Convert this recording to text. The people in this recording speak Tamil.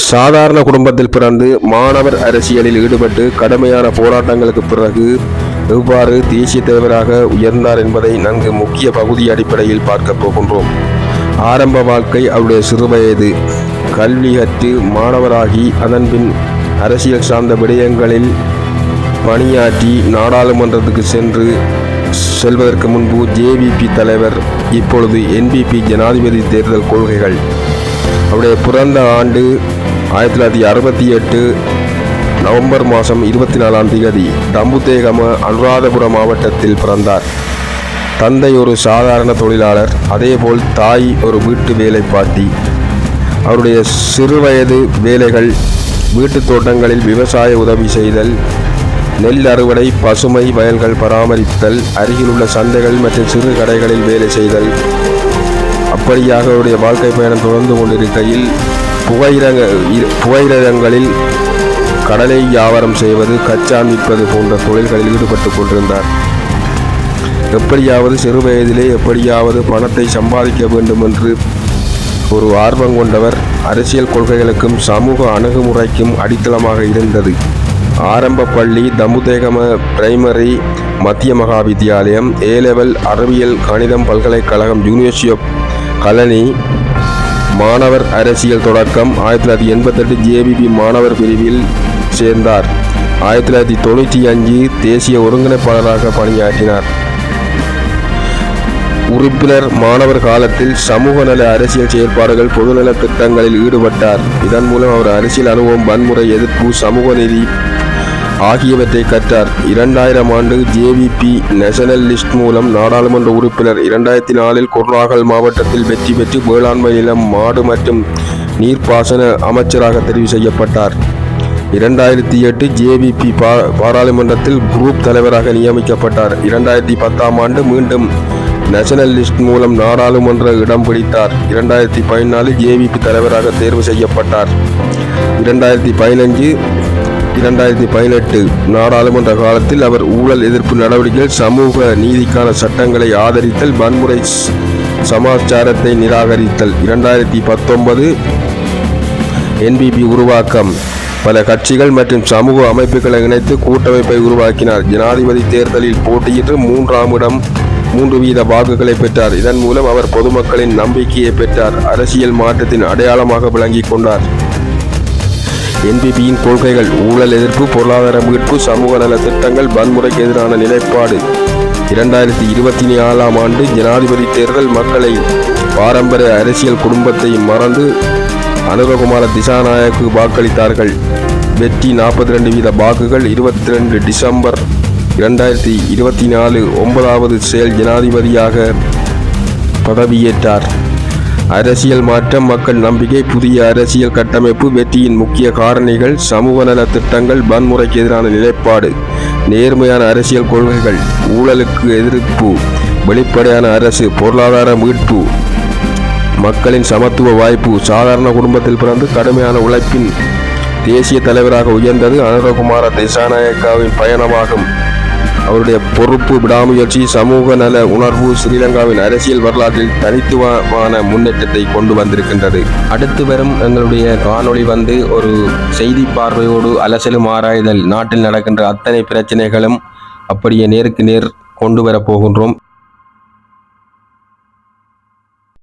சாதாரண குடும்பத்தில் பிறந்து மாணவர் அரசியலில் ஈடுபட்டு கடுமையான போராட்டங்களுக்கு பிறகு எவ்வாறு தேசிய தலைவராக உயர்ந்தார் என்பதை நன்கு முக்கிய பகுதி அடிப்படையில் பார்க்க போகின்றோம். ஆரம்ப வாழ்க்கை அவருடைய சிறுவயது. கல்வி கற்று மாணவராகி அதன்பின் அரசியல் சார்ந்த விடயங்களில் பணியாற்றி நாடாளுமன்றத்துக்கு செல்வதற்கு முன்பு ஜேவிபி தலைவர், இப்பொழுது என்பிபி ஜனாதிபதி தேர்தல் கொள்கைகள். அவருடைய பிறந்த ஆண்டு 1968 நவம்பர் மாதம் 24ஆம் தேதி தம்புதேகம அனுராதபுரம் மாவட்டத்தில் பிறந்தார். தந்தை ஒரு சாதாரண தொழிலாளர், அதேபோல் தாய் ஒரு வீட்டு வேலைப்பாட்டி. அவருடைய சிறுவயது வேலைகள் வீட்டு தோட்டங்களில் விவசாய உதவி செய்தல், நெல் அறுவடை, பசுமை வயல்கள் பராமரித்தல், அருகிலுள்ள சந்தைகள் மற்றும் சிறு கடைகளில் வேலை செய்தல். அப்படியாக அவருடைய வாழ்க்கை பயணம் தொடர்ந்து கொண்டிருக்கையில் புகையிரதங்களில் கடலை வியாபாரம் செய்வது, கச்சான் விற்பது போன்ற தொழில்களில் ஈடுபட்டு கொண்டிருந்தார். எப்படியாவது சிறு வயதிலே எப்படியாவது பணத்தை சம்பாதிக்க வேண்டும் என்று ஒரு ஆர்வம் கொண்டவர். அரசியல் கொள்கைகளுக்கும் சமூக அணுகுமுறைக்கும் அடித்தளமாக இருந்தது. ஆரம்ப பள்ளி தம்புதேகம பிரைமரி மத்திய மகா வித்தியாலயம், ஏ-லெவல் அறிவியல் கணிதம் பல்கலைக்கழகம் யூனிவர்சிட்டி ஆஃப் கலனி. மாணவர் அரசியல் தொடக்கம் 1988 ஜேவிபி மாணவர் பிரிவில் சேர்ந்தார். 1995 தேசிய ஒருங்கிணைப்பாளராக பணியாற்றினார். உறுப்பினர். மாணவர் காலத்தில் சமூக நல அரசியல் செயற்பாடுகள், பொதுநல திட்டங்களில் ஈடுபட்டார். இதன் மூலம் அவர் அரசியல் அனுபவம், வன்முறை எதிர்ப்பு, சமூக நீதி ஆகியவற்றை கற்றார். 2000 ஆண்டு ஜேவிபி நேஷனல் லிஸ்ட் மூலம் நாடாளுமன்ற உறுப்பினர். 2004 குர்நாகல் மாவட்டத்தில் வெற்றி பெற்று வேளாண்மை நிலம், மாடு மற்றும் நீர்ப்பாசன அமைச்சராக தெரிவு செய்யப்பட்டார். 2008 ஜேவிபி பாராளுமன்றத்தில் குரூப் தலைவராக நியமிக்கப்பட்டார். 2010ஆம் ஆண்டு மீண்டும் நேஷனல் லிஸ்ட் மூலம் நாடாளுமன்ற இடம் பிடித்தார். 2014 ஜேவிபி தலைவராக தேர்வு செய்யப்பட்டார். 2015-2018 நாடாளுமன்ற காலத்தில் அவர் ஊழல் எதிர்ப்பு நடவடிக்கைகள், சமூக நீதிக்கான சட்டங்களை ஆதரித்தல், வன்முறை சமாச்சாரத்தை நிராகரித்தல். 2019 என்பிபி உருவாக்கம். பல கட்சிகள் மற்றும் சமூக அமைப்புகளை இணைத்து கூட்டமைப்பை உருவாக்கினார். ஜனாதிபதி தேர்தலில் போட்டியிட்டு 3ஆம் இடம் 3% வாக்குகளை பெற்றார். இதன் மூலம் அவர் பொதுமக்களின் நம்பிக்கையை பெற்றார். அரசியல் மாற்றத்தின் அடையாளமாக விளங்கிக் கொண்டார். என்பிபியின் கொள்கைகள்: ஊழல் எதிர்ப்பு, பொருளாதார மீட்பு, சமூக நல திட்டங்கள், வன்முறைக்கு எதிரான நிலைப்பாடு. 2024ஆம் ஆண்டு ஜனாதிபதி தேர்தல். மக்களை பாரம்பரிய அரசியல் குடும்பத்தை மறந்து அனுரகுமார திசாநாயக்கு வாக்களித்தார்கள். வெற்றி 42% வாக்குகள். 22 டிசம்பர் 2024 9வது செயல் ஜனாதிபதியாக பதவியேற்றார். அரசியல் மாற்றம், மக்கள் நம்பிக்கை, புதிய அரசியல் கட்டமைப்பு. வெற்றியின் முக்கிய காரணிகள்: சமூக நல திட்டங்கள், வன்முறைக்கு எதிரான நிலைப்பாடு, நேர்மையான அரசியல் கொள்கைகள், ஊழலுக்கு எதிர்ப்பு, வெளிப்படையான அரசு, பொருளாதார மீட்பு, மக்களின் சமத்துவ வாய்ப்பு. சாதாரண குடும்பத்தில் பிறந்து கடுமையான உழைப்பின் தேசிய தலைவராக உயர்ந்தது அனுரகுமார திசாநாயக்காவின் பயணமாகும். அவருடைய பொறுப்பு, விடாமுயற்சி, சமூக நல உணர்வு ஸ்ரீலங்காவின் அரசியல் வரலாற்றில் தனித்துவமான முன்னேற்றத்தை கொண்டு வந்திருக்கின்றது. அடுத்து வரும் எங்களுடைய காணொளி ஒரு செய்தி பார்வையோடு அலசலும் ஆராய்தல். நாட்டில் நடக்கின்ற அத்தனை பிரச்சனைகளும் அப்படியே நேருக்கு நேர் கொண்டு வரப்போகின்றோம்.